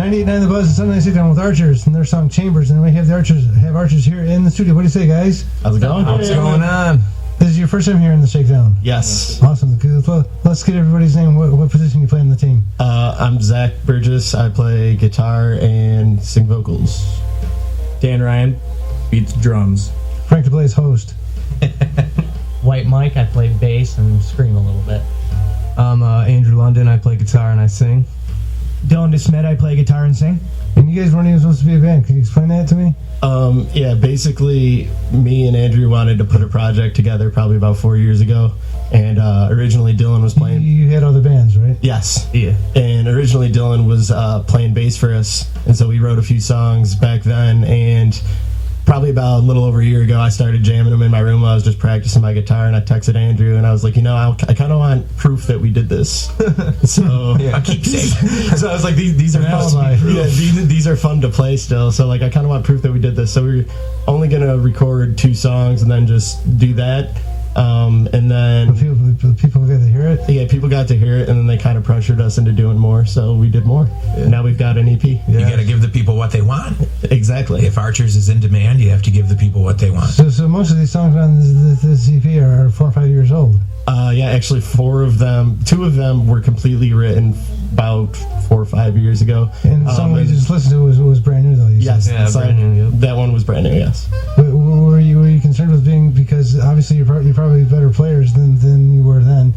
98.9 The Buzz and Sunday Sit Down with Archers and their song Chambers, and we have the Archers here in the studio. What do you say, guys? How's it going? What's going on? This is your first time here in the Shakedown. Yes. Awesome. Let's get everybody's name. What position you play in the team? I'm Zach Burgess. I play guitar and sing vocals. Dan Ryan beats drums. Frank DeBlaze, host. White Mike, I play bass and scream a little bit. I'm Andrew London. I play guitar and I sing. Dylan DeSmet, I play guitar and sing. And you guys weren't even supposed to be a band. Can you explain that to me? Yeah, basically, me and Andrew wanted to put a project together probably about 4 years ago. And originally Dylan was playing... You had other bands, right? Yes. Yeah. And originally Dylan was playing bass for us. And so we wrote a few songs back then. And probably about a little over a year ago, I started jamming them in my room. I was just practicing my guitar, and I texted Andrew, and I was like, I kind of want proof that we did this. So I keep saying. So I was like, these are fun. Yeah, these are fun to play still. So like, I kind of want proof that we did this. So we're only gonna record 2 songs and then just do that. And then people got to hear it. Yeah, people got to hear it, and then they kind of pressured us into doing more. So we did more. Yeah. Now we've got an EP. You got to give the people what they want. Exactly. If Archers is in demand, you have to give the people what they want. So most of these songs on this EP are 4 or 5 years old. Yeah, actually 4 of them. 2 of them were completely written about 4 or 5 years ago. And the song we just listened to was brand new, though. Yes, brand new. Yep. That one was brand new. Yes. Were you concerned with being, because obviously you're probably better players than you were then?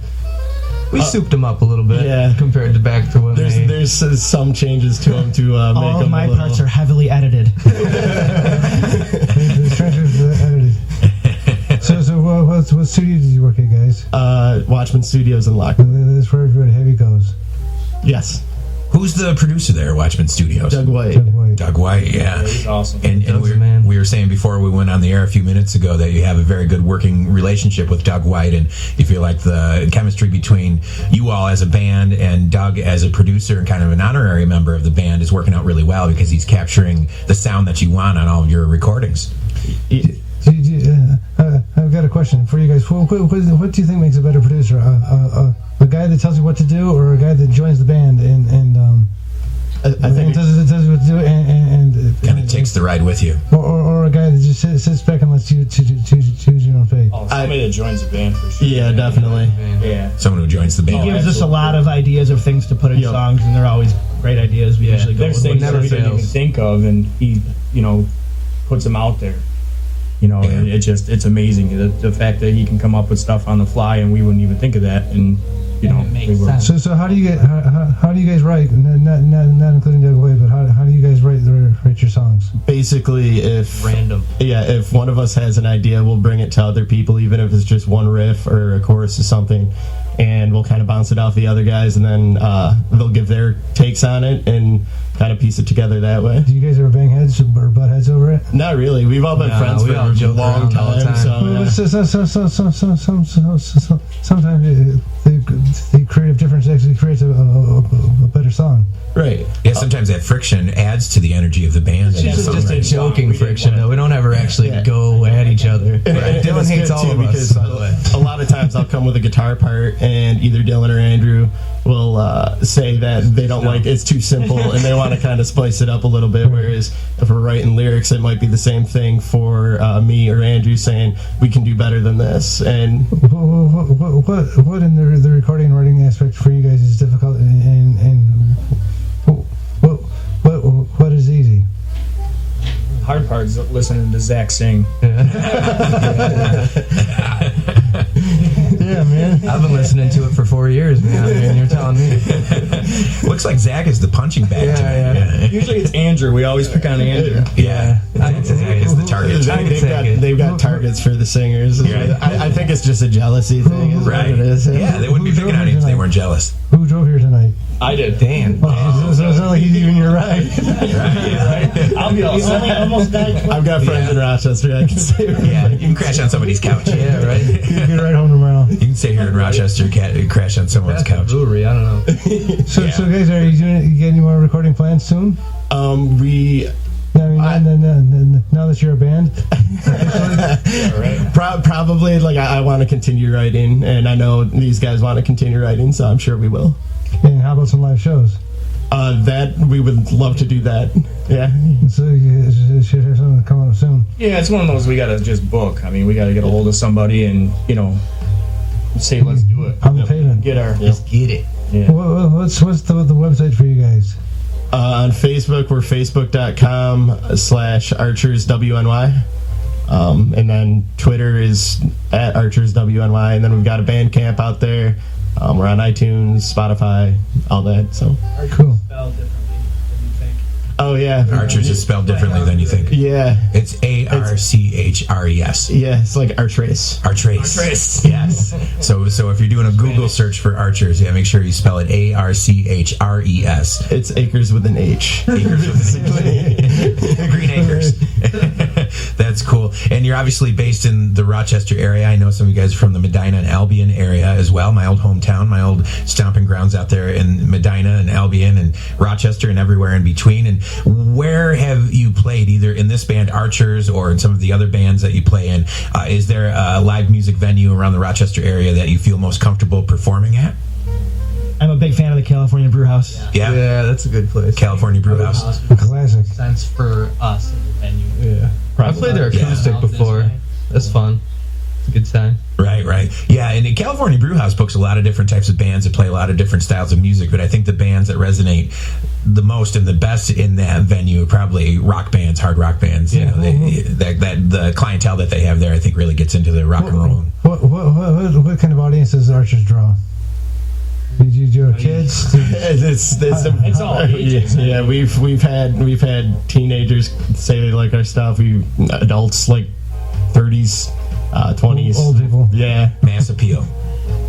We souped them up a little bit, yeah, compared to back to when there's some changes to them to make them all of my a little... parts are heavily edited. There's transfers edited. So what studio did you work at, guys? Watchman Studios in Lockwood. That's where everybody heavy goes. Yes. Who's the producer there, Watchman Studios? Doug White. Doug White, yeah. He's awesome. And we were saying before we went on the air a few minutes ago that you have a very good working relationship with Doug White, and you feel like the chemistry between you all as a band and Doug as a producer and kind of an honorary member of the band is working out really well because he's capturing the sound that you want on all of your recordings. I've got a question for you guys. What do you think makes a better producer? A guy that tells you what to do, or a guy that joins the band and I think tells you what to do and kind of takes the ride with you, or a guy that just sits back and lets you choose your own fate. Oh, somebody that joins the band for sure. Yeah, definitely. Yeah, someone who joins the band. He gives us a lot of ideas of things to put in songs, and they're always great ideas. We usually go there's with things that we didn't even think of, and he, puts them out there. And it's amazing the fact that he can come up with stuff on the fly, and we wouldn't even think of that. And it makes sense. So how do you guys write? Not including Doug Way, but how do you guys write your songs? Basically, if one of us has an idea, we'll bring it to other people, even if it's just one riff or a chorus or something, and we'll kind of bounce it off the other guys, and then they'll give their takes on it and kind of piece it together that way. Do you guys ever bang heads or butt heads over it? Not really. We've all been friends for a long time. Sometimes the creative difference actually creates a better song. Right. Yeah, sometimes that friction adds to the energy of the band. It's just a joking friction, though. We don't ever actually go at each other. And Dylan hates all of us, by the way. A lot of times I'll come with a guitar part, and either Dylan or Andrew will say that they don't like it's too simple, and they want to kind of spice it up a little bit. Whereas if we're writing lyrics, it might be the same thing for me or Andrew saying we can do better than this. And what in the recording and writing aspect for you guys is difficult, and what is easy? Hard part is listening to Zach sing. Yeah, man. I've been listening to it for 4 years, man, and you're telling me. Looks like Zach is the punching bag today. Usually it's Andrew. We always pick on Andrew. Yeah. Zach is the target. They've got targets for the singers. Yeah. I think it's just a jealousy thing. Is right. What it is. Yeah, they wouldn't be picking on you if they weren't jealous. Who drove here tonight? I did. Dan. So it's not like he's even your ride. Right. I'll be all set. Almost died. I've got friends in Rochester. I can stay with. Yeah, you can crash on somebody's couch. Yeah, right. You can ride home tomorrow. You can stay here in Rochester, crash on someone's couch. Brewery, I don't know. So guys, are you getting any more recording plans soon? Now that you're a band, probably. Like I want to continue writing, and I know these guys want to continue writing, so I'm sure we will. And how about some live shows? That we would love to do that. Yeah. So you should have something coming up soon. Yeah, it's one of those we gotta just book. I mean, we gotta get a hold of somebody and say let's do it. On the pavement. Get our Just get it. yeah. What's the website for you guys? On Facebook, we're facebook.com/ArchersWNY. And then Twitter is @ArchersWNY. And then we've got a Bandcamp out there. We're on iTunes, Spotify, all that. So Cool. Spelled differently than you think. oh yeah, Archers is spelled differently than you think. yeah, It's Archres. yeah. It's like Archres. Archres. Yes. So if you're doing a Google search for Archers, make sure you spell it Archres. It's acres with an H. Green Acres. That's cool. And you're obviously based in the Rochester area. I know some of you guys are from the Medina and Albion area as well. My old hometown, my old stomping grounds out there in Medina and Albion and Rochester and everywhere in between. And where have you played, either in this band Archers or in some of the other bands that you play in? Is there a live music venue around the Rochester area that you feel most comfortable performing at? I'm a big fan of the California Brew House. Yeah, that's a good place. California Brew House. Classic. Sense for us in the venue. Yeah. I played their acoustic before. That's fun. It's a good time. Right. Yeah, and the California Brew House books a lot of different types of bands that play a lot of different styles of music, but I think the bands that resonate the most and the best in that venue are probably rock bands, hard rock bands. Yeah. That the clientele that they have there, I think, really gets into the rock and roll. What kind of audience does Archers draw? Did you do kids? It's all ages. Yeah, we've had teenagers say they like our stuff. Adults like 30s, 20s. Old people. Yeah. Mass appeal.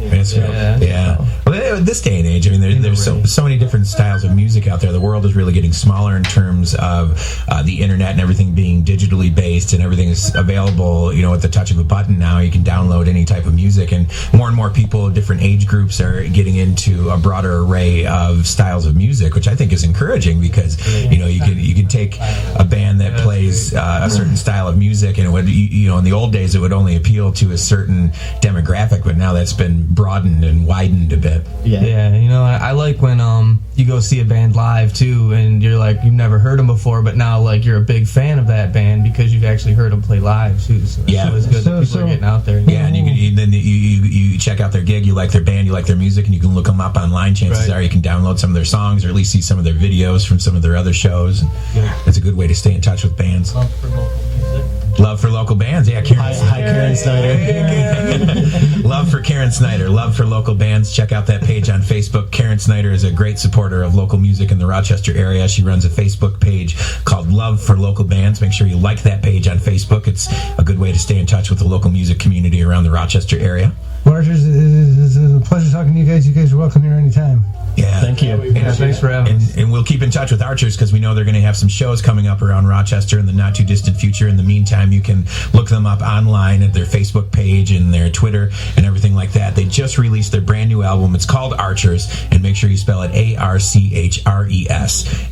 Yeah. Well, this day and age, I mean, there's so many different styles of music out there. The world is really getting smaller in terms of the internet and everything being digitally based, and everything is available, at the touch of a button now. You can download any type of music, and more people, different age groups, are getting into a broader array of styles of music, which I think is encouraging because you could take a band that plays a certain style of music, and it would, in the old days it would only appeal to a certain demographic, but now that's been broadened and widened a bit. Yeah, I like when you go see a band live too, and you're like, you've never heard them before, but now like you're a big fan of that band because you've actually heard them play live too. So it's always good that people are getting out there. Yeah, and you check out their gig, you like their band, you like their music, and you can look them up online. Chances are you can download some of their songs or at least see some of their videos from some of their other shows. And it's a good way to stay in touch with bands. Love for local music. Love for local bands. Yeah, Karen. Hi, Karen Snyder. Love for Karen Snyder. Love for local bands. Check out that page on Facebook. Karen Snyder is a great supporter of local music in the Rochester area. She runs a Facebook page called Love for Local Bands. Make sure you like that page on Facebook. It's a good way to stay in touch with the local music community around the Rochester area. Well, Archers, it's a pleasure talking to you guys. You guys are welcome here anytime. Yeah. Thank you. Yeah, thanks for having us. And we'll keep in touch with Archers because we know they're going to have some shows coming up around Rochester in the not too distant future. In the meantime, you can look them up online at their Facebook page and their Twitter and everything like that. They just released their brand new album. It's called Archers, and make sure you spell it Archres.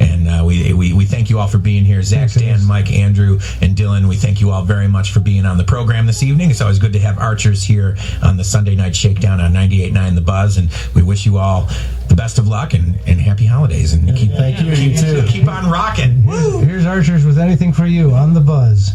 And we thank you all for being here. Zach, Dan, Mike, Andrew, and Dylan, we thank you all very much for being on the program this evening. It's always good to have Archers here on the Sunday Night Shakedown on 98.9 The Buzz, and we wish you all the best of luck and happy holidays. And Thank you. You too. Keep on rocking. Here's Archers with Anything for You on The Buzz.